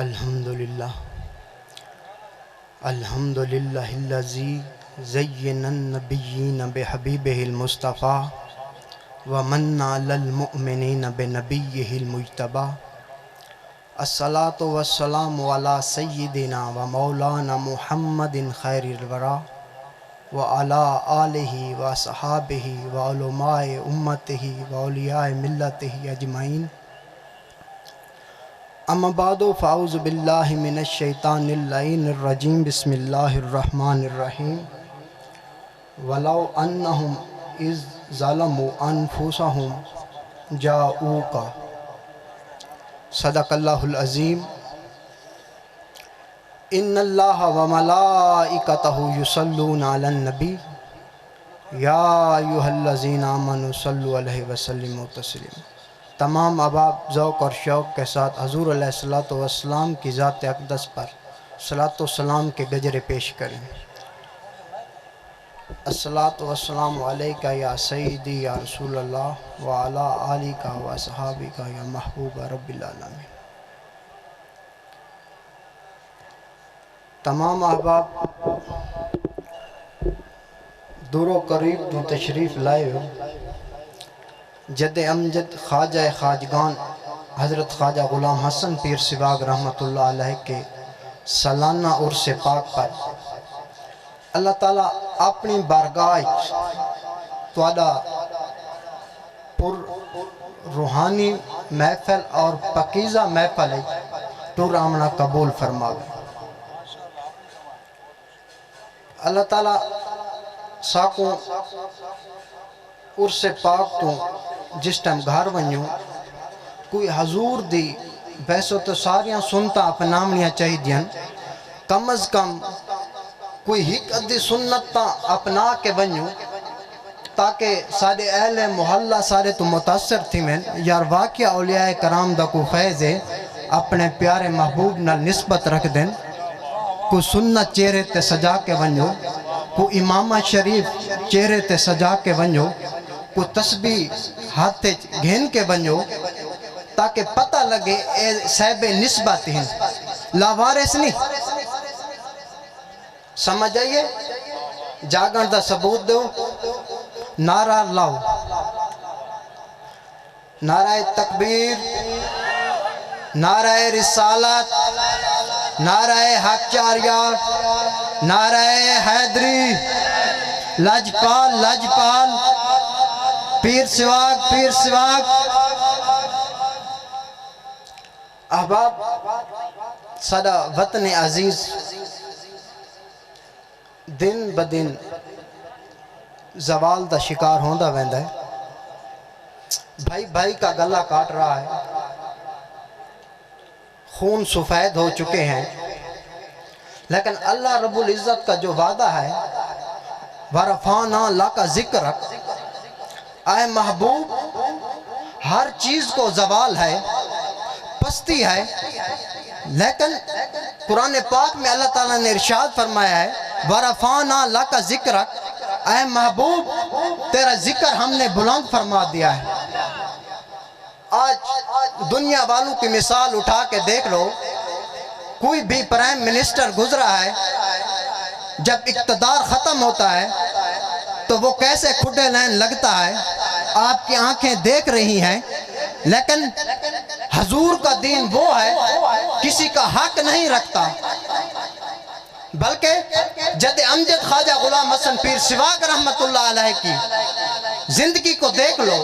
الحمدللہ الحمدللہ الذی زین النبیین بحبیبہ المصطفیٰ ومن علی المؤمنین بنبیہ المجتبیٰ الصلاۃ والسلام علی سیدنا و مولانا محمد خیر الورا وعلی آلہ و صحابہ و علماء امتہ و اولیاء ملتہ اجمعین اما بعد فاعوذ باللہ من الشیطان اللعین الرجیم بسم اللہ الرحمن الرحیم ولو انہم اذ ظلموا انفسہم جاؤوک صدق اللہ العظیم ان اللہ وملائکتہ یصلون علی النبی یا ایھا الذین آمنوا صلوا علیہ وسلموا تسلیما۔ تمام احباب ذوق اور شوق کے ساتھ حضور علیہ السلام کی ذات اقدس پر صلاۃ و سلام کے گجرے پیش کریں۔ الصلاۃ والسلام علیکہ یا سیدی یا رسول اللہ وعلی آلکہ و صحابکہ یا محبوب رب العالمین۔ تمام احباب دور و قریب تو تشریف لائے ہو، جد امجد خواجہ خواجگان حضرت خواجہ غلام حسن پیر سواگ رحمۃ اللہ علیہ کے سالانہ عرس پاک پر اللہ تعالیٰ اپنی بارگاہ تواڈا پر روحانی محفل اور پاکیزہ محفل ٹور آمنا قبول فرماوے۔ اللہ تعالیٰ ساکوں عرس پاک تو جس ٹائم گھر ونیوں کوئی حضور دی ویسے تو ساریاں سنتا اپنامنیاں چاہی دیاں، کم از کم کوئی ہک ادھی سنتا اپنا کے ونیوں تاکہ سارے اہل محلہ سارے تو متاثر تھی میں یار واقعہ اولیاء کرام دا کو فیض ہے اپنے پیارے محبوب نہ نسبت رکھ دیں، کوئی سنت چہرے تے سجا کے ونیوں، کوئی امامہ شریف چہرے تے سجا کے ونیوں، کوئی تسبیح ہاتھ گھن کے ونیوں تاکہ پتہ لگے اے صاحب نسبت ہیں لاوارث نہیں۔ سمجھ آئیے جاگن دا ثبوت دو، نعرہ لاؤ، نعرہ تکبیر، نعرہ رسالت، نعرہ حق چاریار، نعرہ حیدری، لاجپال لاجپال، پیر سواگ پیر سواگ۔ احباب سادہ وطن عزیز دن بدن زوال دا شکار ہوندہ ویندا ہے، بھائی بھائی کا گلہ کاٹ رہا ہے، خون سفید ہو چکے ہیں، لیکن اللہ رب العزت کا جو وعدہ ہے وَرَفَعْنَا لَكَ ذِكْرَكَ، اے محبوب ہر چیز کو زوال ہے، پستی ہے، لیکن قرآن پاک میں اللہ تعالیٰ نے ارشاد فرمایا ہے وَرَفَعْنَا لَكَ ذِكْرَكَ، اے محبوب تیرا ذکر ہم نے بلند فرما دیا ہے۔ آج دنیا والوں کی مثال اٹھا کے دیکھ لو، کوئی بھی پرائم منسٹر گزرا ہے، جب اقتدار ختم ہوتا ہے تو وہ کیسے کھڈے لین لگتا ہے، آپ کی آنکھیں دیکھ رہی ہیں، لیکن حضور کا دین وہ ہے کسی کا حق نہیں رکھتا، بلکہ جد امجد خواجہ غلام حسن پیر سواگ رحمت اللہ علیہ کی زندگی کو دیکھ لو،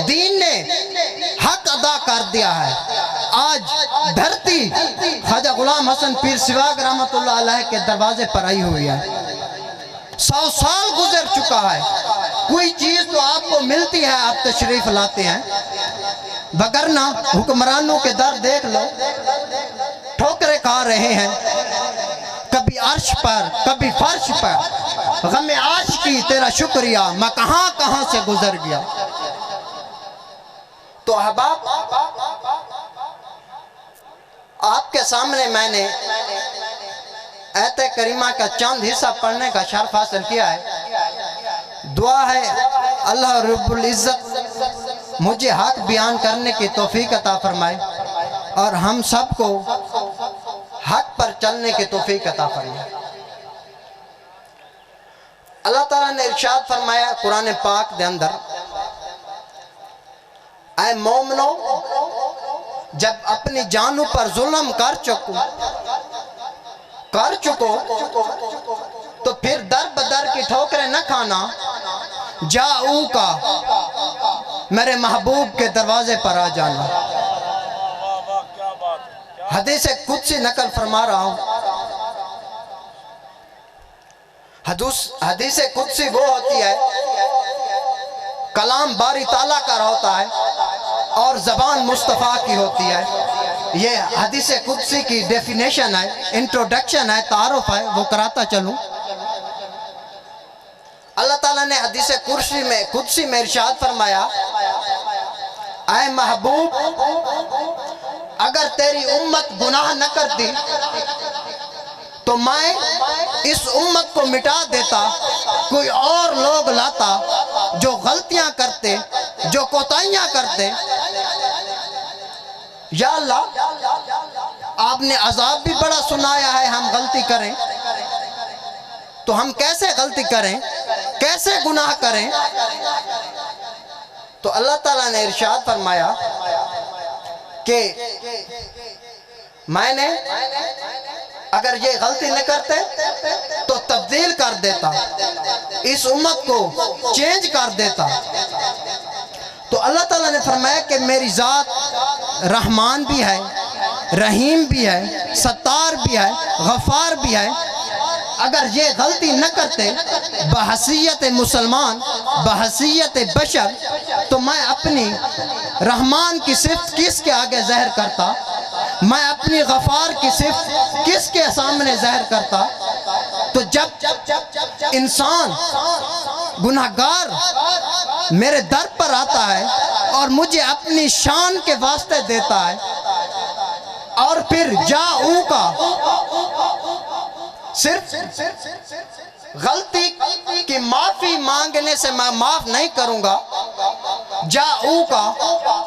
دین نے حق ادا کر دیا ہے۔ آج دھرتی خواجہ غلام حسن پیر سواگ رحمت اللہ علیہ کے دروازے پر آئی ہوئی ہے، 100 سال گزر چکا ہے، کوئی چیز تو آپ کو ملتی ہے آپ تشریف لاتے ہیں، وگرنہ حکمرانوں کے در دیکھ لو، ٹھوکرے کھا رہے ہیں، کبھی عرش پر کبھی فرش پر، غم عاشقی تیرا شکریہ میں کہاں کہاں سے گزر گیا۔ تو احباب آپ کے سامنے میں نے آیت کریمہ کا چند حصہ پڑھنے کا شرف حاصل کیا ہے، دعا ہے اللہ رب العزت مجھے حق بیان کرنے کی توفیق عطا فرمائے اور ہم سب کو چلنے کی توفیق عطا فرمائے۔ اللہ تعالیٰ نے ارشاد فرمایا قرآن پاک دے اندر، اے مومنو جب اپنی جانوں پر ظلم کر چکو تو پھر در بدر کی ٹھوکریں نہ کھانا، جاؤ کا میرے محبوب کے دروازے پر آ جانا۔ حدیث قدسی نقل فرما رہا ہوں۔ حدیث قدسی وہ ہوتی ہے، کلام باری تعالیٰ کا ہوتا ہے اور زبان مصطفیٰ کی ہوتی ہے۔ یہ حدیث قدسی کی ڈیفینیشن ہے، انٹروڈکشن ہے، تعارف ہے، وہ کراتا چلوں۔ اللہ تعالیٰ نے حدیث قدسی میں ارشاد فرمایا، اے محبوب اگر تیری امت گناہ نہ کرتی تو میں اس امت کو مٹا دیتا، کوئی اور لوگ لاتا جو غلطیاں کرتے، جو کوتاہیاں کرتے۔ یا اللہ آپ نے عذاب بھی بڑا سنایا ہے، ہم غلطی کریں تو ہم کیسے غلطی کریں، کیسے گناہ کریں؟ تو اللہ تعالیٰ نے ارشاد فرمایا کہ میں نے اگر یہ غلطی نہ کرتے تو تبدیل کر دیتا، اس امت کو چینج کر دیتا۔ تو اللہ تعالیٰ نے فرمایا کہ میری ذات رحمان بھی ہے، رحیم بھی ہے، ستار بھی ہے، غفار بھی ہے۔ اگر یہ غلطی نہ کرتے بحیثیت مسلمان، بحیثیت بشر، تو میں اپنی رحمان کی صفت کس کے آگے ظاہر کرتا، میں اپنی غفار کی صفت کس کے سامنے ظاہر کرتا؟ تو جب انسان گناہگار میرے در پر آتا ہے اور مجھے اپنی شان کے واسطے دیتا ہے، اور پھر جاؤ کا صرف غلطی کی معافی مانگنے سے میں معاف نہیں کروں گا، جاؤ کا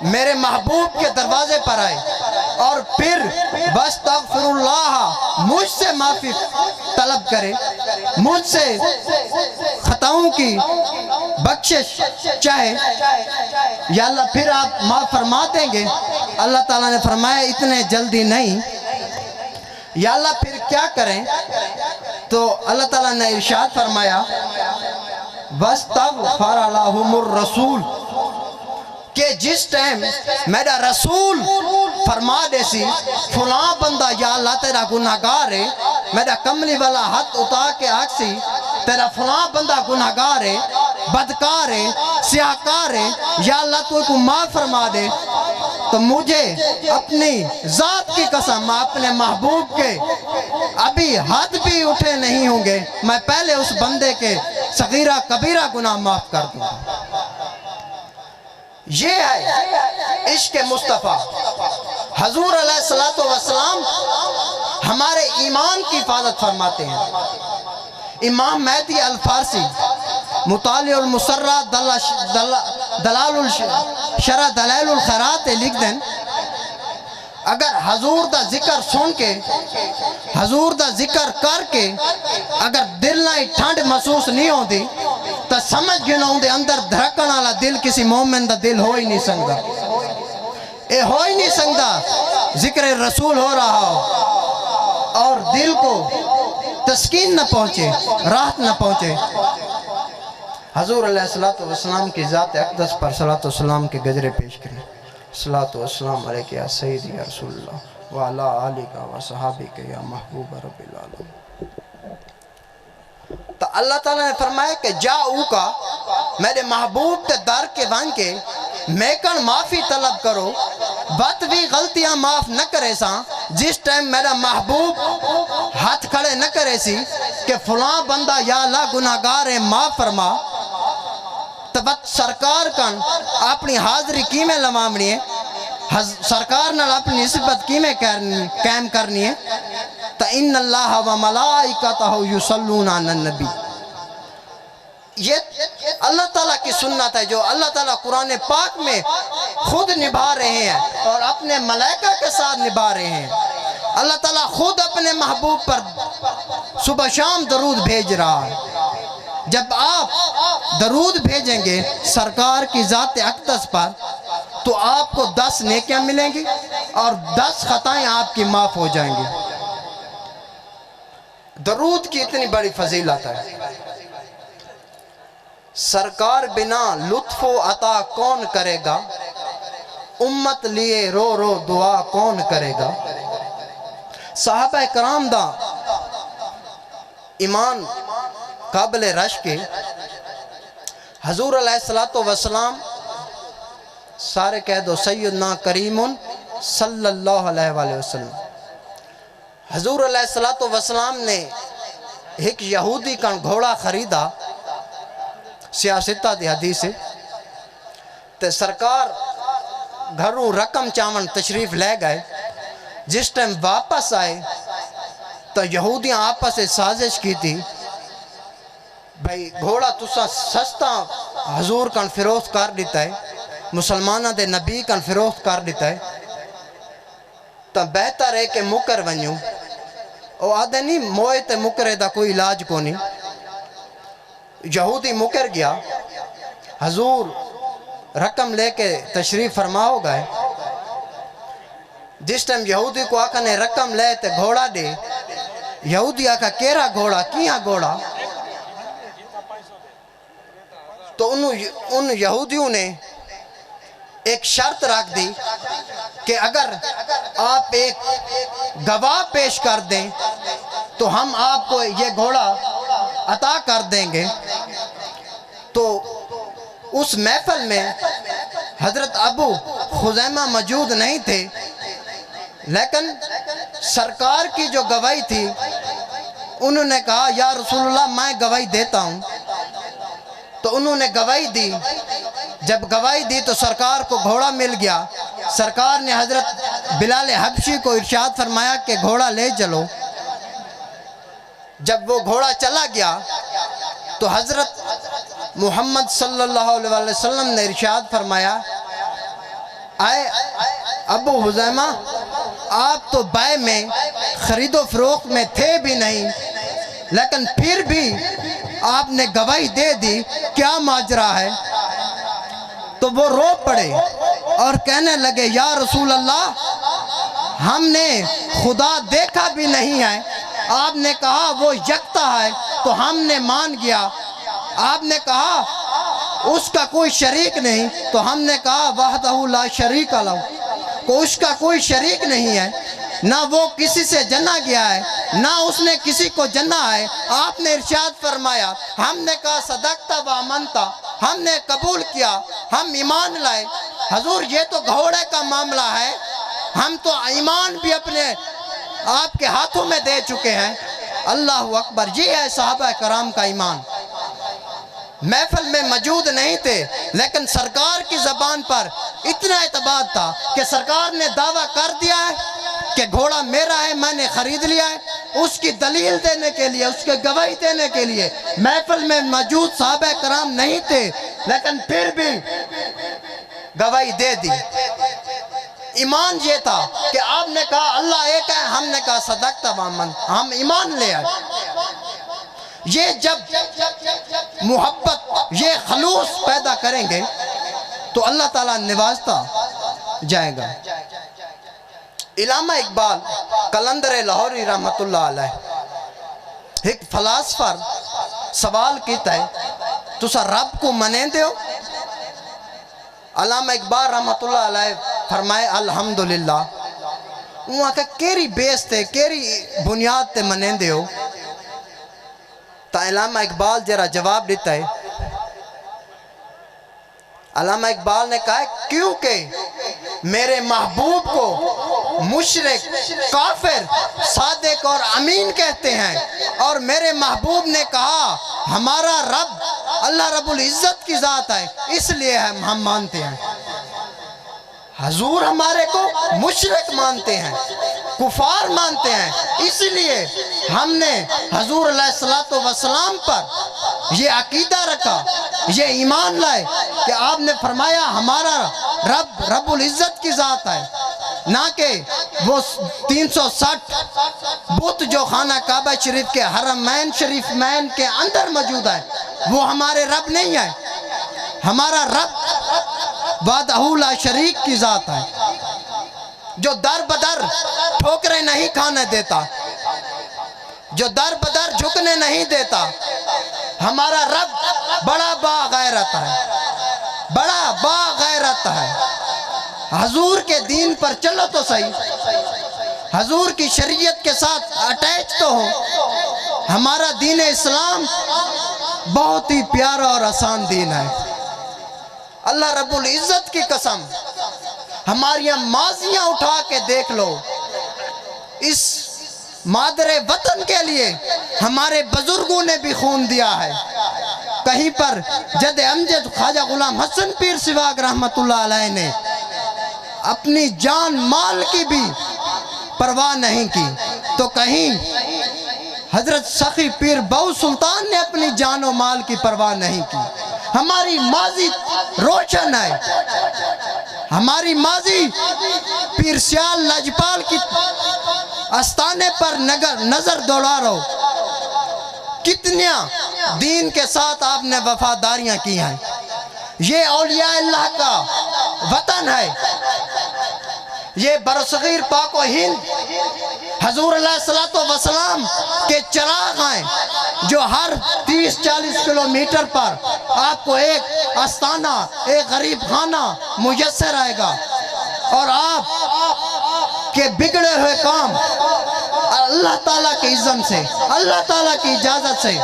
میرے محبوب کے دروازے پر آئے اور پھر بستغفر اللہ مجھ سے معافی طلب کرے، مجھ سے خطاؤں کی بخشش چاہے، یا اللہ پھر آپ معاف فرما دیں گے۔ اللہ تعالیٰ نے فرمایا اتنے جلدی نہیں۔ یا اللہ پھر کیا کریں؟ تو اللہ تعالیٰ نے ارشاد فرمایا وَاسْتَغْفَرَ لَهُمُ الرَّسُولُ، کہ جس ٹائم میرا رسول فرما دے سی فلاں بندہ یا اللہ تیرا گناہگار ہے، میرا کملی والا ہاتھ اٹھا کے آکسی تیرا فلاں بندہ گناہگار ہے، بدکار ہے، سیاہکار ہے، یا اللہ تو کو معاف فرما دے، تو مجھے اپنی ذات کی قسم میں اپنے محبوب کے ابھی ہاتھ بھی اٹھے نہیں ہوں گے، میں پہلے اس بندے کے صغیرہ کبیرہ گناہ معاف کر دوں۔ یہ ہے عشق مصطفیٰ۔ حضور علیہ السلام ہمارے ایمان کی حفاظت فرماتے ہیں۔ امام مہدی الفارسی مطالع المسرہ دلال الشرع دلائل الخیرات لکھ دیں، اگر حضور دا ذکر سن کے، حضور دا ذکر کر کے اگر دل نہ ٹھنڈ محسوس نہیں ہوتی تو سمجھ گنوں دے اندر دھڑکن والا دل کسی مومن دا دل ہو ہی نہیں سکتا۔ اے ہو ہی نہیں سکتا ذکر رسول ہو رہا ہو اور دل کو تسکین نہ پہنچے، راحت نہ پہنچے۔ حضور علیہ السلام کی ذات اقدس پر صلاۃ والسلام کے گجرے پیش کریں۔ صلاۃ والسلام علیکہ یا سیدی یا رسول اللہ وعلا آلکہ و صحابکہ یا محبوب رب العالمین۔ تو اللہ تعالیٰ نے فرمایا کہ جاؤ کا میرے محبوب کے در کے بن کے میکن معافی طلب کرو، بات بھی غلطیاں معاف نہ کرے سا، جس ٹائم میرا محبوب ہاتھ کھڑے نہ کرے سی کہ فلاں بندہ یا اللہ گناہگار ہے معاف فرما، تب سرکار کن اپنی حاضری کی میں لمامنی ہے، سرکار نال اپنی نسبت کی میں قائم کرنی ہے۔ تو ان اللہ و ملائکتہ یصلون علی النبی، یہ اللہ تعالیٰ کی سنت ہے جو اللہ تعالیٰ قرآن پاک میں خود نبھا رہے ہیں اور اپنے ملائکہ کے ساتھ نبھا رہے ہیں۔ اللہ تعالیٰ خود اپنے محبوب پر صبح شام درود بھیج رہا ہے. جب آپ درود بھیجیں گے سرکار کی ذات اقدس پر تو آپ کو 10 نیکیاں ملیں گی اور 10 خطائیں آپ کی معاف ہو جائیں گی. درود کی اتنی بڑی فضیلت ہے. سرکار بنا لطف و عطا کون کرے گا، امت لیے رو رو دعا کون کرے گا. صحابہ کرام دا ایمان قابل رش کے حضور علیہ السلام سارے کہہ دو سیدنا کریم صلی اللہ علیہ وآلہ وسلم. حضور علیہ السلام نے ایک یہودی کا گھوڑا خریدا، سیاستہ دی حدیث ہے تے سرکار گھروں رقم چاون تشریف لے گئے. جس ٹائم واپس آئے تو یہودیاں آپس سے سازش کی تھی بھئی گھوڑا تسا سستا حضور کن فروخت کر دیتا ہے، مسلمانہ دے نبی کن فروخت کر دیتا ہے، تو بہتر ہے کہ مکر ونیوں. او آدھے نہیں موئے تے مکرے دا کوئی علاج کو نہیں. یہودی مکر گیا، حضور رقم لے کے تشریف فرما ہو گئے. جس ٹائم یہودی کو آقا نے رقم لے تے گھوڑا دے، یہودی آقا کیرا گھوڑا کیا گھوڑا. تو ان یہودیوں نے ایک شرط رکھ دی کہ اگر آپ ایک گواہ پیش کر دیں تو ہم آپ کو یہ گھوڑا عطا کر دیں گے. تو اس محفل میں حضرت ابو خزیمہ موجود نہیں تھے، لیکن سرکار کی جو گواہی تھی انہوں نے کہا یا رسول اللہ میں گواہی دیتا ہوں. تو انہوں نے گواہی دی. جب گواہی دی تو سرکار کو گھوڑا مل گیا. سرکار نے حضرت بلال حبشی کو ارشاد فرمایا کہ گھوڑا لے چلو. جب وہ گھوڑا چلا گیا تو حضرت محمد صلی اللہ علیہ وسلم نے ارشاد فرمایا اے ابو حزیمہ آپ تو بائع میں خرید و فروخت میں تھے بھی نہیں، لیکن پھر بھی آپ نے گواہی دے دی، کیا ماجرا ہے. تو وہ رو پڑے اور کہنے لگے یا رسول اللہ ہم نے خدا دیکھا بھی نہیں ہے، آپ نے کہا وہ یکتا ہے تو ہم نے مان گیا. آپ نے کہا اس کا کوئی شریک نہیں تو ہم نے کہا وحدہ لا شریک لہ، کو اس کا کوئی شریک نہیں ہے، نہ وہ کسی سے جنا گیا ہے نہ اس نے کسی کو جنا ہے. آپ نے ارشاد فرمایا، ہم نے کہا صدقتا و امنتا، ہم نے قبول کیا، ہم ایمان لائے. حضور یہ تو گھوڑے کا معاملہ ہے، ہم تو ایمان بھی اپنے آپ کے ہاتھوں میں دے چکے ہیں. اللہ اکبر. یہ ہے صحابہ کرام کا ایمان. محفل میں موجود نہیں تھے لیکن سرکار کی زبان پر اتنا اعتماد تھا کہ سرکار نے دعویٰ کر دیا ہے کہ گھوڑا میرا ہے، میں نے خرید لیا ہے. اس کی دلیل دینے کے لیے، اس کے گواہی دینے کے لیے محفل میں موجود صحابہ کرام نہیں تھے، لیکن پھر بھی گواہی دے دی. ایمان یہ تھا کہ آپ نے کہا اللہ ایک ہے، ہم نے کہا صدقت و آمنت، ہم ایمان لے آئے. یہ جب محبت، یہ خلوص پیدا کریں گے تو اللہ تعالیٰ نوازتا جائے گا. علامہ اقبال قلندر لاہوری رحمت اللہ علیہ ایک فلاسفر سوال کیتا ہے تسا رب کو منیں دے ہو. علامہ اقبال رحمت اللہ علیہ فرمائے الحمدللہ. وہاں کہ کیری بیس تے کیری بنیاد تے منیں دے ہو. تا علامہ اقبال جرا جواب دیتا ہے. علامہ اقبال نے کہا ہے کیونکہ میرے محبوب کو مشرک، کافر، صادق اور امین کہتے ہیں، اور میرے محبوب نے کہا ہمارا رب اللہ رب العزت کی ذات ہے، اس لیے ہم مانتے ہیں. حضور ہمارے کو مشرک مانتے ہیں، کفار مانتے ہیں، اس لیے ہم نے حضور علیہ السلام پر یہ عقیدہ رکھا، یہ ایمان لائے کہ آپ نے فرمایا ہمارا رب رب العزت کی ذات ہے. نہ کہ وہ 360 بت جو خانہ کعبہ شریف کے حرمین شریف مین کے اندر موجود ہے وہ ہمارے رب نہیں ہے. ہمارا رب وحدہ لا شریک کی ذات ہے جو در بدر ٹھوکریں نہیں کھانے دیتا, جو در بدر جھکنے نہیں دیتا. ہمارا رب بڑا باغیرت ہے, بڑا باغیرت ہے. حضور کے دین پر چلو تو صحیح, حضور کی شریعت کے ساتھ اٹیچ تو ہو. ہمارا دین اسلام بہت ہی پیارا اور آسان دین ہے. اللہ رب العزت کی قسم, ہماری ماضیاں اٹھا کے دیکھ لو. اس مادر وطن کے لیے ہمارے بزرگوں نے بھی خون دیا ہے. کہیں پر جد امجد خواجہ غلام حسن پیر سواگ رحمت اللہ علیہ نے اپنی جان مال کی بھی پرواہ نہیں کی, تو کہیں حضرت سخی پیر بہو سلطان نے اپنی جان و مال کی پرواہ نہیں کی. ہماری ماضی روشن ہے. ہماری ماضی پیر سیال لاجپال کی آستانے پر نظر دوڑا رہو. کتنیا دین کے ساتھ آپ نے وفاداریاں کی ہیں. یہ اولیاء اللہ کا وطن ہے, یہ برصغیر پاک و ہند حضور علیہ السلام کے چراغ ہیں جو ہر 30-40 کلومیٹر پر آپ کو ایک آستانہ, ایک غریب خانہ میسر آئے گا, اور آپ کے بگڑے ہوئے کام اللہ تعالیٰ کے اذن سے, اللہ تعالیٰ کی اجازت سے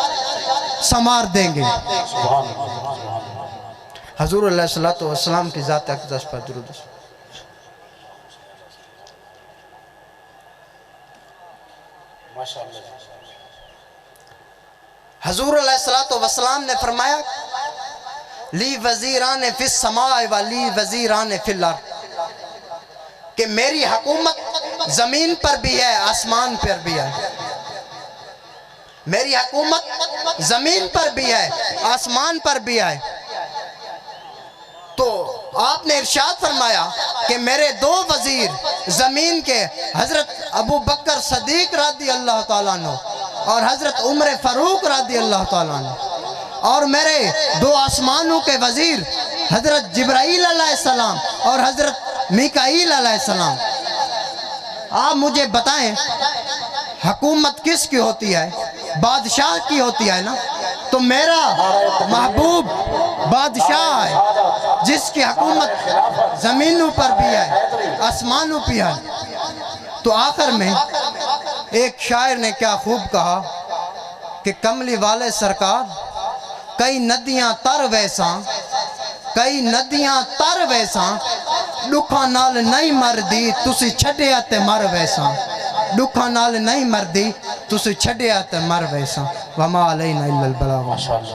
سنوار دیں گے. حضور علیہ السلام کی ذات اقدس پر درود. حضور علیہ السلام نے فرمایا لی وزیران فی السماء و لی وزیران فی الارض, کہ میری حکومت زمین پر بھی ہے آسمان پر بھی ہے. میری حکومت زمین پر بھی ہے آسمان پر بھی ہے. تو آپ نے ارشاد فرمایا کہ میرے 2 وزیر زمین کے حضرت ابو بکر صدیق رضی اللہ تعالیٰ عنہ اور حضرت عمر فاروق رضی اللہ تعالیٰ عنہ, اور میرے 2 آسمانوں کے وزیر حضرت جبرائیل علیہ السلام اور حضرت میکائیل علیہ السلام. آپ مجھے بتائیں حکومت کس کی ہوتی ہے؟ بادشاہ کی ہوتی ہے نا. تو میرا محبوب بادشاہ ہے جس کی حکومت زمینوں پر بھی ہے آسمانوں پہ ہے. تو آخر میں ایک شاعر نے کیا خوب کہا کہ کملی والے سرکار کئی ندیاں تر ویساں, کئی ندیاں تر ویساں, دکھاں نال نہیں مردی تسی چھڑیا تے مر ویساں. دکھاں نال نہیں مردی تسی چھڑیا تے مر ویساں. وما علینا الا البلاغ.